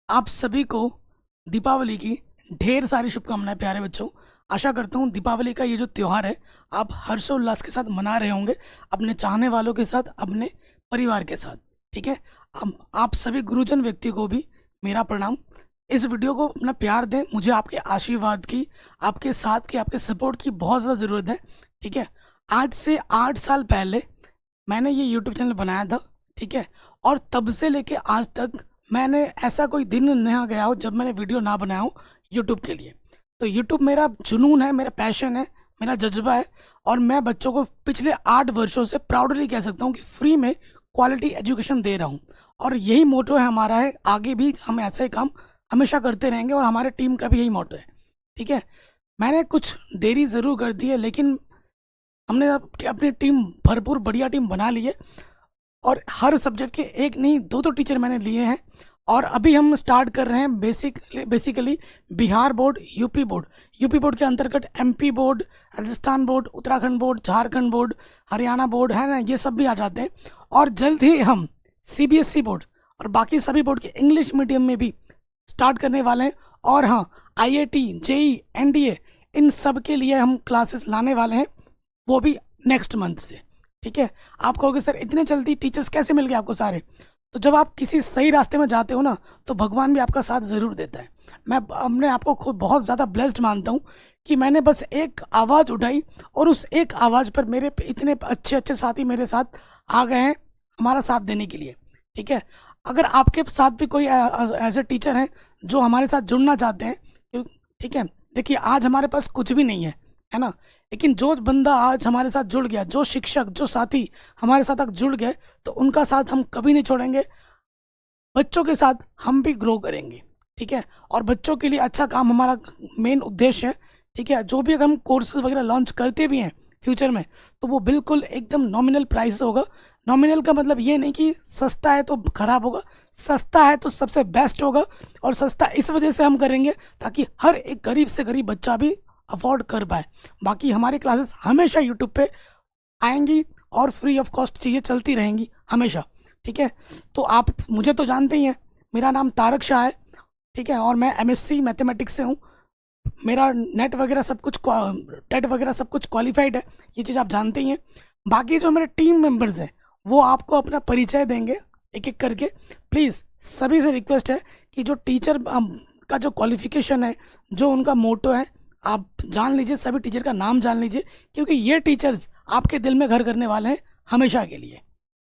आप सभी को दीपावली की ढेर सारी शुभकामनाएं प्यारे बच्चों। आशा करता हूँ दीपावली का ये जो त्यौहार है आप हर्षोल्लास के साथ मना रहे होंगे, अपने चाहने वालों के साथ, अपने परिवार के साथ। ठीक है। आप सभी गुरुजन व्यक्ति को भी मेरा प्रणाम। इस वीडियो को अपना प्यार दें, मुझे आपके आशीर्वाद की, आपके साथ की, आपके सपोर्ट की बहुत ज़्यादा ज़रूरत है। ठीक है। आज से 8 साल पहले मैंने ये यूट्यूब चैनल बनाया था। ठीक है। और तब से लेके आज तक मैंने ऐसा कोई दिन नहीं गया हो जब मैंने वीडियो ना बनाया हो यूट्यूब के लिए। तो यूट्यूब मेरा जुनून है, मेरा पैशन है, मेरा जज्बा है। और मैं बच्चों को पिछले 8 वर्षों से प्राउडली कह सकता हूँ कि फ्री में क्वालिटी एजुकेशन दे रहा हूँ। और यही मोटो है हमारा, है आगे भी हम ऐसा ही काम हमेशा करते रहेंगे और हमारे टीम का भी यही मोटो है। ठीक है। मैंने कुछ देरी ज़रूर कर दी है, लेकिन हमने अपनी टीम भरपूर बढ़िया टीम बना ली है। और हर सब्जेक्ट के एक नहीं दो तो टीचर मैंने लिए हैं। और अभी हम स्टार्ट कर रहे हैं basically Bihar board, UP board. UP board के अंतर्गत MP board, Rajasthan board, Uttarakhand board, Jharkhand board, Haryana board है ना, ये सब भी आ जाते हैं। और जल्द ही हम सीबीएसई बोर्ड और बाकी सभी बोर्ड के इंग्लिश मीडियम में भी स्टार्ट करने वाले हैं। और हाँ, आईआईटी, जेई, एनडीए, इन सब के लिए हम क्लासेस लाने वाले हैं, वो भी नेक्स्ट मंथ से। ठीक है। आप कहोगे सर इतने जल्दी टीचर्स कैसे मिल गए आपको सारे? तो जब आप किसी सही रास्ते में जाते हो ना, तो भगवान भी आपका साथ ज़रूर देता है। मैं अपने आप को खुद बहुत ज़्यादा ब्लेस्ड मानता हूँ कि मैंने बस एक आवाज़ उठाई और उस एक आवाज़ पर मेरे इतने अच्छे अच्छे साथी मेरे साथ आ गए हैं हमारा साथ देने के लिए। ठीक है। अगर आपके साथ भी कोई ऐसे टीचर हैं जो हमारे साथ जुड़ना चाहते हैं, ठीक है, देखिए आज हमारे पास कुछ भी नहीं है ना, लेकिन जो बंदा आज हमारे साथ जुड़ गया, जो शिक्षक, जो साथी हमारे साथ तक जुड़ गए, तो उनका साथ हम कभी नहीं छोड़ेंगे। बच्चों के साथ हम भी ग्रो करेंगे। ठीक है। और बच्चों के लिए अच्छा काम हमारा मेन उद्देश्य है। ठीक है। जो भी अगर हम कोर्सेज वगैरह लॉन्च करते भी हैं फ्यूचर में, तो वो बिल्कुल एकदम नॉमिनल प्राइस होगा। नॉमिनल का मतलब ये नहीं कि सस्ता है तो खराब होगा, सस्ता है तो सबसे बेस्ट होगा। और सस्ता इस वजह से हम करेंगे ताकि हर एक गरीब से गरीब बच्चा भी अफोर्ड कर पाए। बाकी हमारी क्लासेस हमेशा यूट्यूब पे आएंगी और फ्री ऑफ कॉस्ट चीज़ें चलती रहेंगी हमेशा। ठीक है। तो आप मुझे तो जानते ही हैं, मेरा नाम तारक शाह है। ठीक है। और मैं एमएससी मैथमेटिक्स से हूँ। मेरा नेट वगैरह सब कुछ, टेट वगैरह सब कुछ क्वालिफाइड है, ये चीज़ आप जानते ही हैं। बाकी जो मेरे टीम मेंबर्स हैं वो आपको अपना परिचय देंगे एक एक करके। प्लीज़ सभी से रिक्वेस्ट है कि जो टीचर का जो क्वालिफिकेशन है, जो उनका मोटो है, आप जान लीजिए, सभी टीचर का नाम जान लीजिए, क्योंकि ये टीचर्स आपके दिल में घर करने वाले हैं हमेशा के लिए।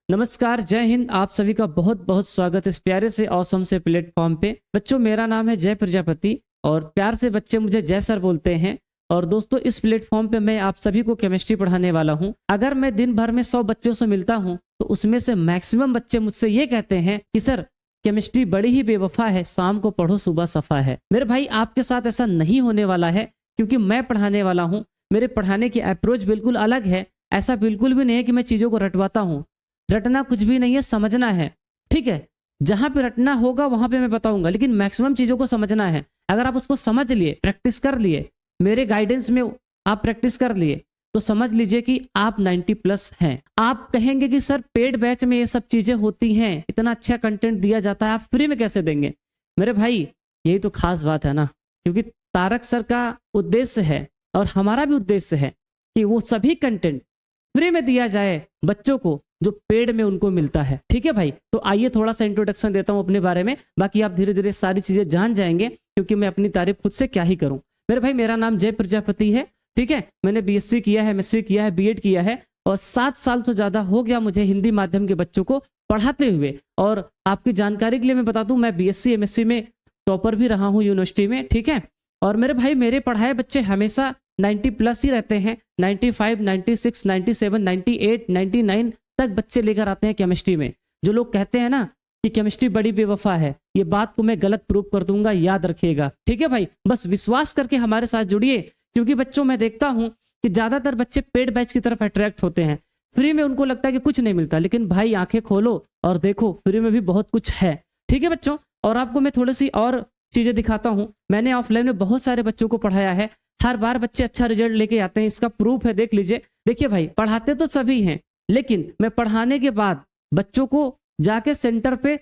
नमस्कार, जय हिंद। आप सभी का बहुत बहुत स्वागत इस प्यारे से ऑसम से प्लेटफॉर्म पे। बच्चों, मेरा नाम है जय प्रजापति और प्यार से बच्चे मुझे जय सर बोलते हैं। और दोस्तों, इस प्लेटफॉर्म पे मैं आप सभी को केमिस्ट्री पढ़ाने वाला हूं। अगर मैं दिन भर में 100 बच्चों से मिलता हूं तो उसमें से मैक्सिमम बच्चे मुझसे ये कहते हैं कि सर केमिस्ट्री बड़ी ही बेवफा है, शाम को पढ़ो सुबह सफा है। मेरे भाई, आपके साथ ऐसा नहीं होने वाला है, क्योंकि मैं पढ़ाने वाला हूँ। मेरे पढ़ाने की अप्रोच बिल्कुल अलग है। ऐसा बिल्कुल भी नहीं है कि मैं चीज़ों को रटवाता हूँ। रटना कुछ भी नहीं है, समझना है। ठीक है। जहां पे रटना होगा वहां पे मैं बताऊंगा, लेकिन मैक्सिमम चीजों को समझना है। अगर आप उसको समझ लिए, प्रैक्टिस कर लिए, मेरे गाइडेंस में आप प्रैक्टिस कर लिए, तो समझ लीजिए कि आप 90+ हैं। आप कहेंगे कि सर पेड बैच में ये सब चीजें होती हैं, इतना अच्छा कंटेंट दिया जाता है, आप फ्री में कैसे देंगे? मेरे भाई, यही तो खास बात है ना, क्योंकि तारक सर का उद्देश्य है और हमारा भी उद्देश्य है कि वो सभी कंटेंट फ्री में दिया जाए बच्चों को जो पेड में उनको मिलता है। ठीक है भाई। तो आइए थोड़ा सा इंट्रोडक्शन देता हूं अपने बारे में, बाकी आप धीरे धीरे सारी चीजें जान जाएंगे, क्योंकि मैं अपनी तारीफ खुद से क्या ही करूं। मेरे भाई, मेरा नाम जय प्रजापति है। ठीक है। मैंने बीएससी किया है, एमएससी किया है, बीएड किया है और 7 साल से ज्यादा हो गया मुझे हिंदी माध्यम के बच्चों को पढ़ाते हुए। और आपकी जानकारी के लिए मैं बता दूं, मैं बीएससी एमएससी में टॉपर भी रहा हूँ यूनिवर्सिटी में। ठीक है। और मेरे भाई, मेरे पढ़ाए बच्चे हमेशा 90+ ही रहते हैं। 95, 96, 97, 98, 99 तक बच्चे लेकर आते हैं केमिस्ट्री में। जो लोग कहते हैं ना कि केमिस्ट्री बड़ी बेवफा है, ये बात को मैं गलत प्रूव कर दूंगा, याद रखिएगा। ठीक है भाई। बस विश्वास करके हमारे साथ जुड़िए, क्योंकि बच्चों मैं देखता हूं कि ज्यादातर बच्चे पेड बैच की तरफ अट्रैक्ट होते हैं। फ्री में उनको लगता है कि कुछ नहीं मिलता, लेकिन भाई आंखें खोलो और देखो, फ्री में भी बहुत कुछ है। ठीक है बच्चों। और आपको मैं थोड़ी सी और चीजें दिखाता हूं। मैंने ऑफलाइन में बहुत सारे बच्चों को पढ़ाया है, हर बार बच्चे अच्छा रिजल्ट लेके आते हैं, इसका प्रूफ है, देख लीजिए। देखिए भाई, पढ़ाते तो सभी हैं, लेकिन मैं पढ़ाने के बाद बच्चों को जाके सेंटर पे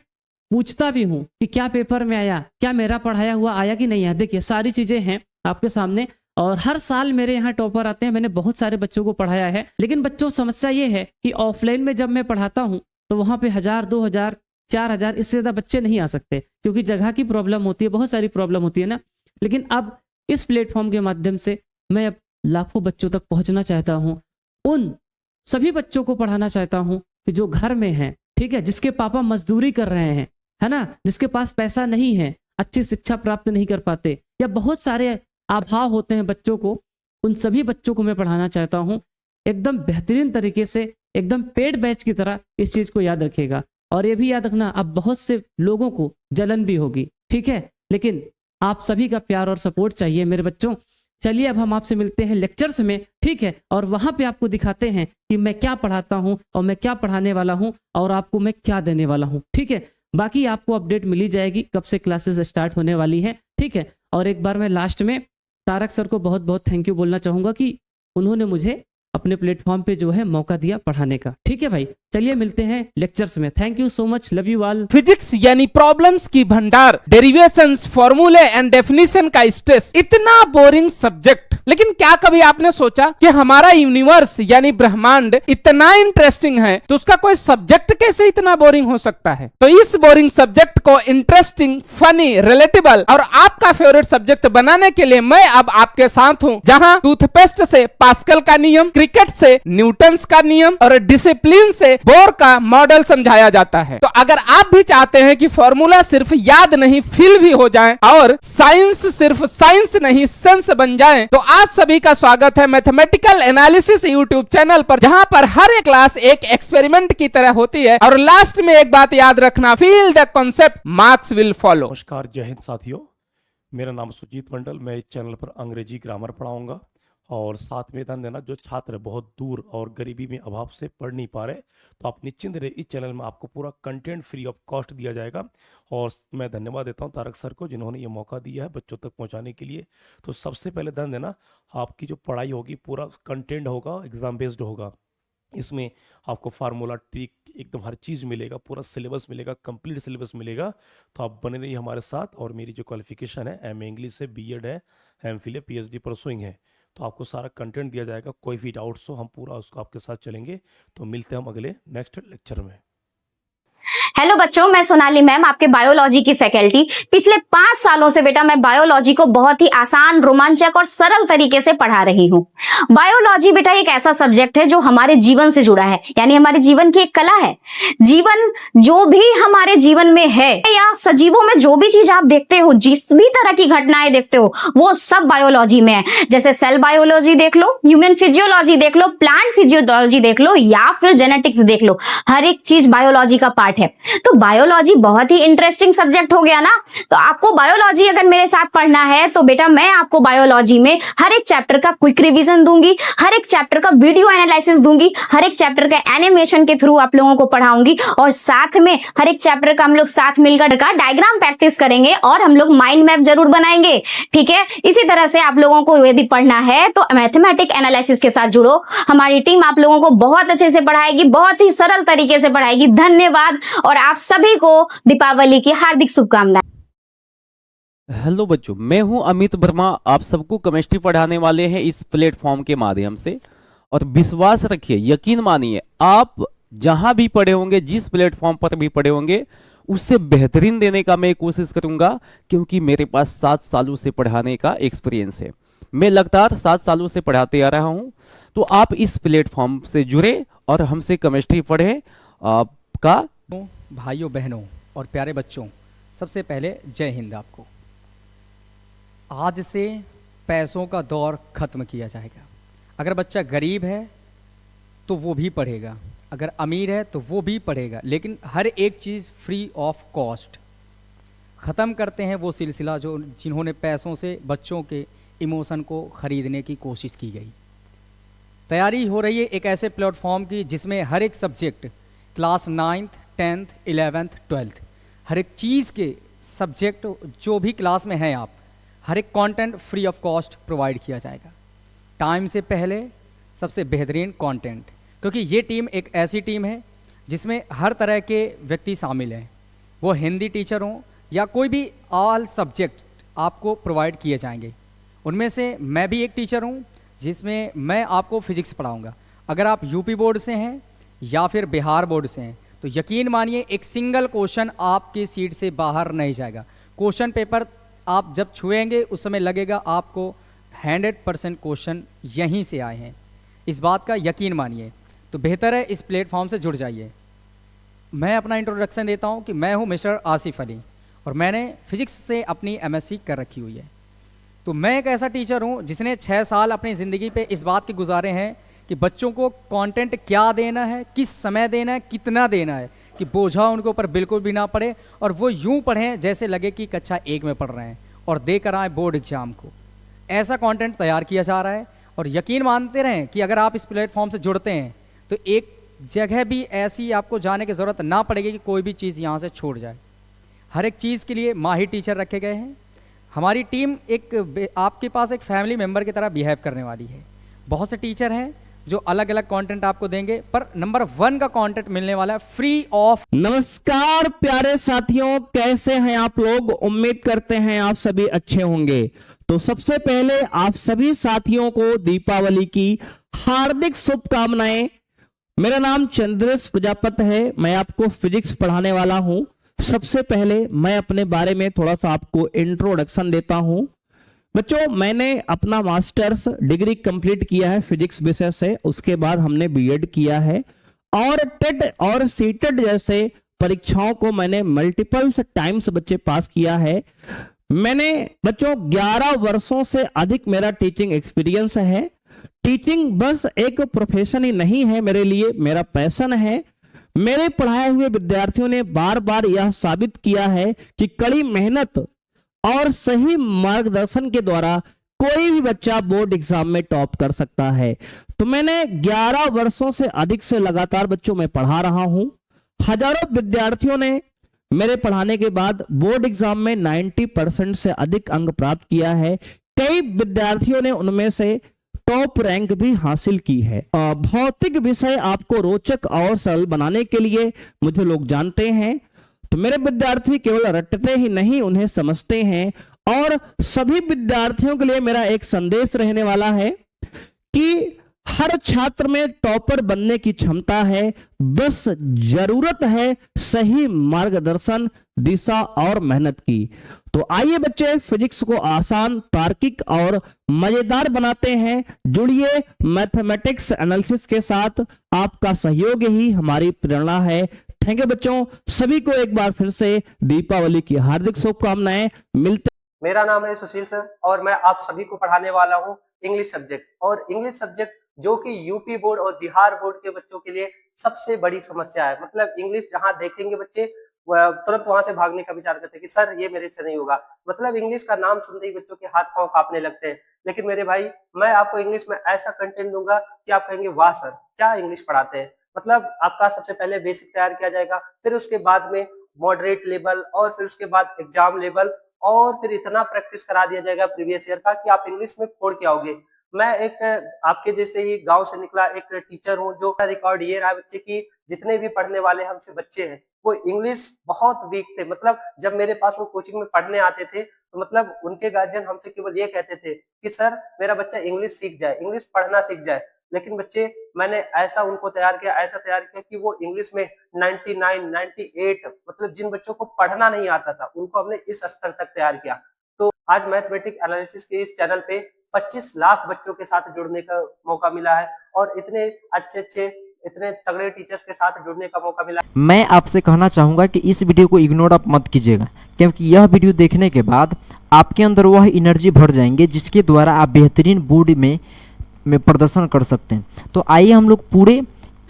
पूछता भी हूँ कि क्या पेपर में आया, क्या मेरा पढ़ाया हुआ आया कि नहीं आया। देखिए सारी चीजें हैं आपके सामने, और हर साल मेरे यहाँ टॉपर आते हैं। मैंने बहुत सारे बच्चों को पढ़ाया है, लेकिन बच्चों समस्या ये है कि ऑफलाइन में जब मैं पढ़ाता हूँ तो वहाँ पे 1000, 2000, 4000 इससे ज़्यादा बच्चे नहीं आ सकते, क्योंकि जगह की प्रॉब्लम होती है, बहुत सारी प्रॉब्लम होती है ना। लेकिन अब इस प्लेटफॉर्म के माध्यम से मैं अब लाखों बच्चों तक पहुँचना चाहता हूँ। उन सभी बच्चों को पढ़ाना चाहता हूँ कि जो घर में हैं, ठीक है, जिसके पापा मजदूरी कर रहे हैं, है ना, जिसके पास पैसा नहीं है, अच्छी शिक्षा प्राप्त नहीं कर पाते, या बहुत सारे अभाव होते हैं बच्चों को, उन सभी बच्चों को मैं पढ़ाना चाहता हूँ एकदम बेहतरीन तरीके से, एकदम पेड बैच की तरह। इस चीज़ को याद रखिएगा, और ये भी याद रखना, अब बहुत से लोगों को जलन भी होगी, ठीक है, लेकिन आप सभी का प्यार और सपोर्ट चाहिए मेरे बच्चों। चलिए अब हम आपसे मिलते हैं लेक्चर्स में, ठीक है, और वहां पे आपको दिखाते हैं कि मैं क्या पढ़ाता हूं और मैं क्या पढ़ाने वाला हूं और आपको मैं क्या देने वाला हूं, ठीक है। बाकी आपको अपडेट मिली जाएगी कब से क्लासेस स्टार्ट होने वाली हैं, ठीक है। और एक बार मैं लास्ट में तारक सर को बहुत बहुत थैंक यू बोलना चाहूंगा कि उन्होंने मुझे अपने प्लेटफॉर्म पे जो है मौका दिया पढ़ाने का, ठीक है भाई। चलिए मिलते हैं लेक्चर्स में। Thank you so much, love you all. Physics यानी प्रॉब्लम्स की भंडार, डेरिवेशंस, फॉर्मूले एंड डेफिनेशन का स्ट्रेस, इतना बोरिंग सब्जेक्ट। लेकिन क्या कभी आपने सोचा कि हमारा यूनिवर्स यानी ब्रह्मांड इतना इंटरेस्टिंग है तो उसका कोई सब्जेक्ट कैसे इतना बोरिंग हो सकता है? तो इस बोरिंग सब्जेक्ट को इंटरेस्टिंग, फनी, रिलेटेबल और आपका फेवरेट सब्जेक्ट बनाने के लिए मैं अब आपके साथ हूं, जहां टूथपेस्ट से पास्कल का नियम, क्रिकेट से न्यूटन्स का नियम और डिसिप्लिन से बोर का मॉडल समझाया जाता है। तो अगर आप भी चाहते हैं कि फॉर्मूला सिर्फ याद नहीं फील भी हो जाए और साइंस सिर्फ साइंस नहीं सेंस बन जाए, तो आप सभी का स्वागत है मैथमेटिकल एनालिसिस यूट्यूब चैनल पर, जहां पर हर एक क्लास एक एक्सपेरिमेंट की तरह होती है। और लास्ट में एक बात याद रखना, feel the concept, marks will follow. नमस्कार, जय हिंद साथियों। मेरा नाम सुजीत मंडल। मैं इस चैनल पर अंग्रेजी ग्रामर पढ़ाऊंगा और साथ में ध्यान देना, जो छात्र बहुत दूर और गरीबी में अभाव से पढ़ नहीं पा रहे, तो आप निश्चिंत रहे, इस चैनल में आपको पूरा कंटेंट फ्री ऑफ कॉस्ट दिया जाएगा। और मैं धन्यवाद देता हूं तारक सर को, जिन्होंने ये मौका दिया है बच्चों तक पहुंचाने के लिए। तो सबसे पहले ध्यान देना, आपकी जो पढ़ाई होगी पूरा कंटेंट होगा, एग्जाम बेस्ड होगा। इसमें आपको फार्मूला, ट्रिक, एकदम हर चीज़ मिलेगा, पूरा सिलेबस मिलेगा, कंप्लीट सिलेबस मिलेगा। तो आप बने रहिए हमारे साथ। और मेरी जो क्वालिफिकेशन है, एम इंग्लिश है, बीएड है, एमफिल है, पीएचडी परसुइंग है, तो आपको सारा कंटेंट दिया जाएगा। कोई भी डाउट्स हो, हम पूरा उसको आपके साथ चलेंगे। तो मिलते हैं हम अगले नेक्स्ट लेक्चर में। हेलो बच्चों, मैं सोनाली मैम, आपके बायोलॉजी की फैकल्टी। पिछले 5 सालों से बेटा मैं बायोलॉजी को बहुत ही आसान, रोमांचक और सरल तरीके से पढ़ा रही हूँ। बायोलॉजी बेटा एक ऐसा सब्जेक्ट है जो हमारे जीवन से जुड़ा है, यानी हमारे जीवन की एक कला है। जीवन जो भी हमारे जीवन में है या सजीवों में जो भी चीज आप देखते हो, जिस भी तरह की घटनाएं देखते हो, वो सब बायोलॉजी में है। जैसे सेल बायोलॉजी देख लो, ह्यूमन फिजियोलॉजी देख लो, प्लांट फिजियोलॉजी देख लो, या फिर जेनेटिक्स देख लो, हर एक चीज बायोलॉजी का पार्ट है। तो बायोलॉजी बहुत ही इंटरेस्टिंग सब्जेक्ट हो गया ना। तो आपको बायोलॉजी अगर मेरे साथ पढ़ना है तो बेटा मैं आपको बायोलॉजी में हर एक चैप्टर का क्विक रिवीजन दूंगी, हर एक चैप्टर का वीडियो एनालिसिस दूंगी, हर एक चैप्टर का एनिमेशन के थ्रू आप लोगों को पढ़ाऊंगी, और साथ में हर एक चैप्टर का हम लोग साथ मिलकर का डायग्राम प्रैक्टिस करेंगे और हम लोग माइंड मैप जरूर बनाएंगे, ठीक है। इसी तरह से आप लोगों को यदि पढ़ना है तो मैथमेटिक एनालिसिस के साथ जुड़ो। हमारी टीम आप लोगों को बहुत अच्छे से पढ़ाएगी, बहुत ही सरल तरीके से पढ़ाएगी। धन्यवाद, और आप सभी को दीपावली की हार्दिक शुभकामनाएं। हेलो बच्चों, मैं हूं अमित वर्मा। आप सबको केमिस्ट्री पढ़ाने वाले हैं इस प्लेटफॉर्म के माध्यम से। और विश्वास रखिए, यकीन मानिए, आप जहां भी पढ़े होंगे, जिस प्लेटफॉर्म पर भी पढ़े होंगे, उससे बेहतरीन देने का मैं कोशिश करूंगा, क्योंकि मेरे पास 7 सालों से पढ़ाने का एक्सपीरियंस है। मैं लगातार 7 सालों से पढ़ाते आ रहा हूं। तो आप इस प्लेटफॉर्म से जुड़े और हमसे केमिस्ट्री पढ़ें। आपका भाइयों बहनों और प्यारे बच्चों, सबसे पहले जय हिंद। आपको आज से पैसों का दौर खत्म किया जाएगा। अगर बच्चा गरीब है तो वो भी पढ़ेगा, अगर अमीर है तो वो भी पढ़ेगा, लेकिन हर एक चीज़ फ्री ऑफ कॉस्ट। ख़त्म करते हैं वो सिलसिला जो जिन्होंने पैसों से बच्चों के इमोशन को ख़रीदने की कोशिश की गई। तैयारी हो रही है एक ऐसे प्लेटफॉर्म की जिसमें हर एक subject, class 9th 10th 11th 12th, हर एक चीज़ के सब्जेक्ट जो भी क्लास में हैं आप, हर एक content free of cost provide किया जाएगा। टाइम से पहले सबसे बेहतरीन कंटेंट, क्योंकि ये टीम एक ऐसी टीम है जिसमें हर तरह के व्यक्ति शामिल हैं। वो हिंदी टीचर हों या कोई भी, ऑल सब्जेक्ट आपको प्रोवाइड किए जाएंगे। उनमें से मैं भी एक टीचर हूँ जिसमें मैं आपको फिजिक्स पढ़ाऊँगा। अगर आप यूपी बोर्ड से हैं या फिर बिहार बोर्ड से हैं तो यकीन मानिए एक सिंगल क्वेश्चन आपकी सीट से बाहर नहीं जाएगा। क्वेश्चन पेपर आप जब छुएंगे उस समय लगेगा आपको 100% क्वेश्चन यहीं से आए हैं, इस बात का यकीन मानिए। तो बेहतर है इस प्लेटफॉर्म से जुड़ जाइए। मैं अपना इंट्रोडक्शन देता हूं कि मैं हूं मिस्टर आसिफ अली और मैंने फिजिक्स से अपनी एमएससी कर रखी हुई है। तो मैं एक ऐसा टीचर हूं जिसने 6 साल अपनी ज़िंदगी पे इस बात के गुजारे हैं कि बच्चों को कंटेंट क्या देना है, किस समय देना है, कितना देना है कि बोझा उनके ऊपर बिल्कुल भी ना पड़े और वो यूं पढ़ें जैसे लगे कि कक्षा 1 में पढ़ रहे हैं और देकर आए बोर्ड एग्जाम को। ऐसा कंटेंट तैयार किया जा रहा है और यकीन मानते रहें कि अगर आप इस प्लेटफॉर्म से जुड़ते हैं तो एक जगह भी ऐसी आपको जाने की ज़रूरत ना पड़ेगी कि कोई भी चीज़ यहाँ से छूट जाए। हर एक चीज़ के लिए माहिर टीचर रखे गए हैं। हमारी टीम एक आपके पास एक फैमिली मेम्बर की तरह बिहेव करने वाली है। बहुत से टीचर हैं जो अलग अलग कंटेंट आपको देंगे, पर नंबर 1 का कंटेंट मिलने वाला है फ्री ऑफ। नमस्कार प्यारे साथियों, कैसे हैं आप लोग? उम्मीद करते हैं आप सभी अच्छे होंगे। तो सबसे पहले आप सभी साथियों को दीपावली की हार्दिक शुभकामनाएं। मेरा नाम चंद्रेश प्रजापति है, मैं आपको फिजिक्स पढ़ाने वाला हूं। सबसे पहले मैं अपने बारे में थोड़ा सा आपको इंट्रोडक्शन देता हूं। बच्चों, मैंने अपना मास्टर्स डिग्री कंप्लीट किया है फिजिक्स विषय से, उसके बाद हमने बीएड किया है और टेट और सीटेट जैसे परीक्षाओं को मैंने मल्टीपल टाइम्स बच्चे पास किया है। मैंने बच्चों 11 वर्षों से अधिक मेरा टीचिंग एक्सपीरियंस है। टीचिंग बस एक प्रोफेशन ही नहीं है मेरे लिए, मेरा पैशन है। मेरे पढ़ाए हुए विद्यार्थियों ने बार बार यह साबित किया है कि कड़ी मेहनत और सही मार्गदर्शन के द्वारा कोई भी बच्चा बोर्ड एग्जाम में टॉप कर सकता है। तो मैंने 11 वर्षों से अधिक से लगातार बच्चों में पढ़ा रहा हूं। हजारों विद्यार्थियों ने मेरे पढ़ाने के बाद बोर्ड एग्जाम में 90% से अधिक अंक प्राप्त किया है। कई विद्यार्थियों ने उनमें से टॉप रैंक भी हासिल की है। भौतिक विषय आपको रोचक और सरल बनाने के लिए मुझे लोग जानते हैं। तो मेरे विद्यार्थी केवल रटते ही नहीं, उन्हें समझते हैं। और सभी विद्यार्थियों के लिए मेरा एक संदेश रहने वाला है कि हर छात्र में टॉपर बनने की क्षमता है, बस जरूरत है सही मार्गदर्शन, दिशा और मेहनत की। तो आइए बच्चे, फिजिक्स को आसान, तार्किक और मजेदार बनाते हैं। जुड़िए मैथमेटिक्स एनालिसिस के साथ, आपका सहयोग ही हमारी प्रेरणा है। थैंक यू बच्चों, सभी को एक बार फिर से दीपावली की हार्दिक शुभकामनाएं। मिलते। मेरा नाम है सुशील सर और मैं आप सभी को पढ़ाने वाला हूँ इंग्लिश सब्जेक्ट। और इंग्लिश सब्जेक्ट जो कि यूपी बोर्ड और बिहार बोर्ड के बच्चों के लिए सबसे बड़ी समस्या है। मतलब इंग्लिश जहाँ देखेंगे बच्चे तुरंत वहां से भागने का विचार करते हैं कि सर ये मेरे से नहीं होगा। मतलब इंग्लिश का नाम सुनते ही बच्चों के हाथ पांव कांपने लगते हैं। लेकिन मेरे भाई, मैं आपको इंग्लिश में ऐसा कंटेंट दूंगा कि आप कहेंगे वाह सर क्या इंग्लिश पढ़ाते हैं। मतलब आपका सबसे पहले बेसिक तैयार किया जाएगा, फिर उसके बाद में मॉडरेट लेवल और फिर उसके बाद एग्जाम लेवल, और फिर इतना प्रैक्टिस करा दिया जाएगा प्रीवियस ईयर का कि आप इंग्लिश में फोड़ के आओगे। मैं एक आपके जैसे ही गांव से निकला एक टीचर हूं, जो रिकॉर्ड ये रहा बच्चे की जितने भी पढ़ने वाले हमसे बच्चे हैं वो इंग्लिश बहुत वीक थे। मतलब जब मेरे पास वो कोचिंग में पढ़ने आते थे तो मतलब उनके गार्जियन हमसे केवल ये कहते थे कि सर मेरा बच्चा इंग्लिश सीख जाए, इंग्लिश पढ़ना सीख जाए। लेकिन बच्चे, मैंने ऐसा उनको तैयार किया कि वो इंग्लिश में 99, 98, मतलब जिन बच्चों को पढ़ना नहीं आता था उनको हमने इस स्तर तक तैयार किया। तो आज मैथमेटिक एनालिसिस के इस चैनल पे 25 लाख बच्चों के साथ जुड़ने का मौका मिला है और इतने अच्छे इतने तगड़े टीचर्स के साथ जुड़ने का मौका मिला। मैं आपसे कहना चाहूँगा कि इस वीडियो को इग्नोर आप मत कीजिएगा, क्योंकि यह वीडियो देखने के बाद आपके अंदर वह एनर्जी भर जाएंगे जिसके द्वारा आप बेहतरीन बोर्ड में प्रदर्शन कर सकते हैं। तो आइए हम लोग पूरे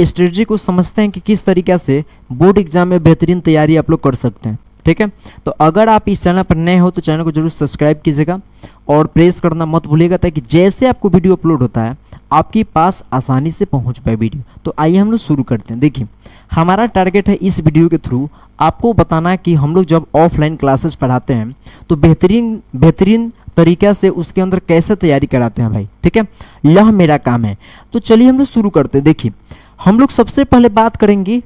स्ट्रेटजी को समझते हैं कि किस तरीके से बोर्ड एग्जाम में बेहतरीन तैयारी आप लोग कर सकते हैं। ठीक है, तो अगर आप इस चैनल पर नए हो तो चैनल को जरूर सब्सक्राइब कीजिएगा और प्रेस करना मत भूलिएगा, ताकि जैसे आपको वीडियो अपलोड होता है आपके पास आसानी से पहुंच पाए वीडियो। तो आइए हम लोग शुरू करते हैं। देखिए, हमारा टारगेट है इस वीडियो के थ्रू आपको बताना कि हम लोग जब ऑफलाइन क्लासेस पढ़ाते हैं तो बेहतरीन तरीक़ा से उसके अंदर कैसे तैयारी कराते हैं भाई। ठीक है, यह मेरा काम है। तो चलिए हम लोग शुरू करते हैं। देखिए, हम लोग सबसे पहले बात करेंगे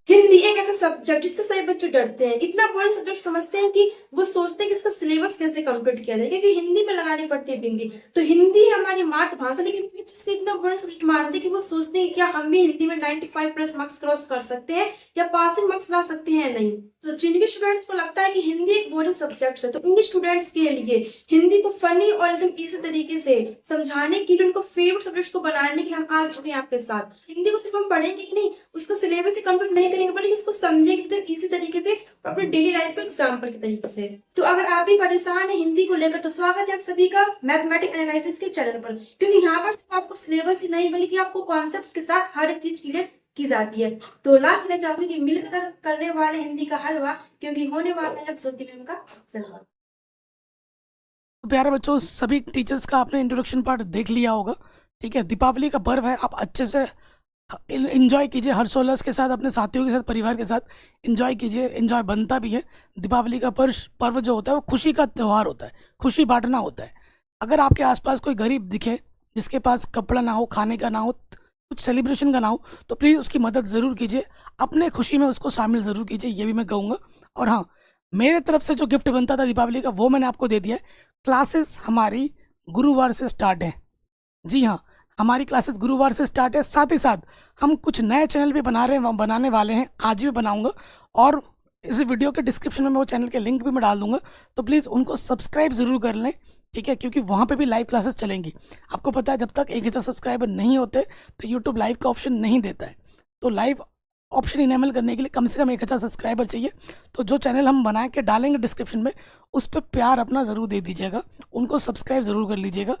हिंदी एक ऐसा सब्जेक्ट जिससे सभी बच्चे डरते हैं, इतना बोरिंग सब्जेक्ट समझते हैं कि वो सोचते हैं कि इसका सिलेबस कैसे कंप्लीट किया जाए, क्योंकि हिंदी में लगानी पड़ती है बिंदी। तो हिंदी हमारी मातृभाषा, लेकिन जिसको इतना बोरिंग सब्जेक्ट मानते हैं कि वो सोचते हैं कि क्या हम भी हिंदी में 95+ मार्क्स क्रॉस कर सकते हैं या पासिंग मार्क्स ला सकते हैं नहीं। तो जिन भी स्टूडेंट्स को लगता है कि हिंदी एक बोरिंग सब्जेक्ट है, तो उन स्टूडेंट्स के लिए हिंदी को फनी और एकदम इजी तरीके से समझाने के लिए, उनको फेवरेट सब्जेक्ट को बनाने के लिए हम आ चुके हैं आपके साथ। हिंदी को सिर्फ हम पढ़ेंगे ही नहीं, उसका सिलेबस ही कंप्लीट नहीं करेंगे, बल्कि उसको समझेंगे एकदम इजी तरीके से, अपने डेली लाइफ को एग्जाम्पल के तरीके से। तो अगर आप भी परेशान है हिंदी को लेकर, तो स्वागत है आप सभी का मैथमेटिक एनालिसिस के चैनल पर, क्योंकि यहाँ पर सिर्फ आपको सिलेबस ही नहीं बल्कि आपको कॉन्सेप्ट के साथ हर एक चीज क्लियर की जाती है। तो लास्ट में चाहूंगी कि मिलकर करने वाले हिंदी का हलवा, क्योंकि होने वाला है अब श्रुति मैम का सलवा। तो प्यारे बच्चों, सभी टीचर्स का आपने इंट्रोडक्शन पार्ट देख लिया होगा। ठीक है, दीपावली का पर्व है, आप अच्छे से एंजॉय कीजिए, हर्षोल्लास के साथ अपने साथियों के साथ, परिवार के साथ एंजॉय कीजिए। एंजॉय बनता भी है। दीपावली का पर्व जो होता है वो खुशी का त्यौहार होता है, खुशी बांटना होता है। अगर आपके आसपास कोई गरीब दिखे जिसके पास कपड़ा ना हो, खाने का ना हो, कुछ सेलिब्रेशन का ना हो, तो प्लीज़ उसकी मदद ज़रूर कीजिए, अपने खुशी में उसको शामिल ज़रूर कीजिए, ये भी मैं कहूँगा। और हाँ, मेरे तरफ से जो गिफ्ट बनता था दीपावली का वो मैंने आपको दे दिया है। क्लासेस हमारी गुरुवार से स्टार्ट है। जी हाँ, हमारी क्लासेस गुरुवार से स्टार्ट है। साथ ही साथ हम कुछ नए चैनल भी बनाने वाले हैं, आज भी बनाऊंगा, और इस वीडियो के डिस्क्रिप्शन में मैं वो चैनल के लिंक भी मैं डाल दूंगा, तो प्लीज़ उनको सब्सक्राइब ज़रूर कर लें। ठीक है, क्योंकि वहाँ पे भी लाइव क्लासेस चलेंगी। आपको पता है, जब तक 1000 सब्सक्राइबर नहीं होते तो यूट्यूब लाइव का ऑप्शन नहीं देता है। तो लाइव ऑप्शन इनेबल करने के लिए कम से कम 1000 सब्सक्राइबर चाहिए। तो जो चैनल हम बना के डालेंगे डिस्क्रिप्शन में, उस पर प्यार अपना ज़रूर दे दीजिएगा, उनको सब्सक्राइब ज़रूर कर लीजिएगा।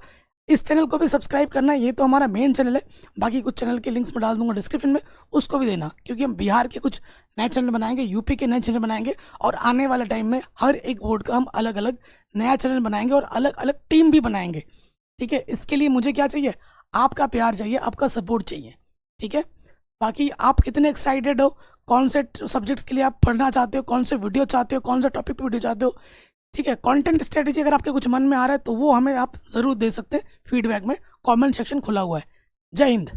इस चैनल को भी सब्सक्राइब करना है, ये तो हमारा मेन चैनल है। बाकी कुछ चैनल के लिंक्स मैं डाल दूंगा डिस्क्रिप्शन में, उसको भी देना, क्योंकि हम बिहार के कुछ नए चैनल बनाएंगे, यूपी के नए चैनल बनाएंगे, और आने वाले टाइम में हर एक बोर्ड का हम अलग अलग नया चैनल बनाएंगे और अलग अलग टीम भी बनाएंगे। ठीक है, इसके लिए मुझे क्या चाहिए? आपका प्यार चाहिए, आपका सपोर्ट चाहिए। ठीक है, बाकी आप कितने एक्साइटेड हो, कौन से सब्जेक्ट्स के लिए आप पढ़ना चाहते हो, कौन से वीडियो चाहते हो, कौन सा टॉपिक पे वीडियो चाहते हो। ठीक है, कंटेंट स्ट्रेटेजी अगर आपके कुछ मन में आ रहा है तो वो हमें आप ज़रूर दे सकते हैं फीडबैक में, कमेंट सेक्शन खुला हुआ है। जय हिंद।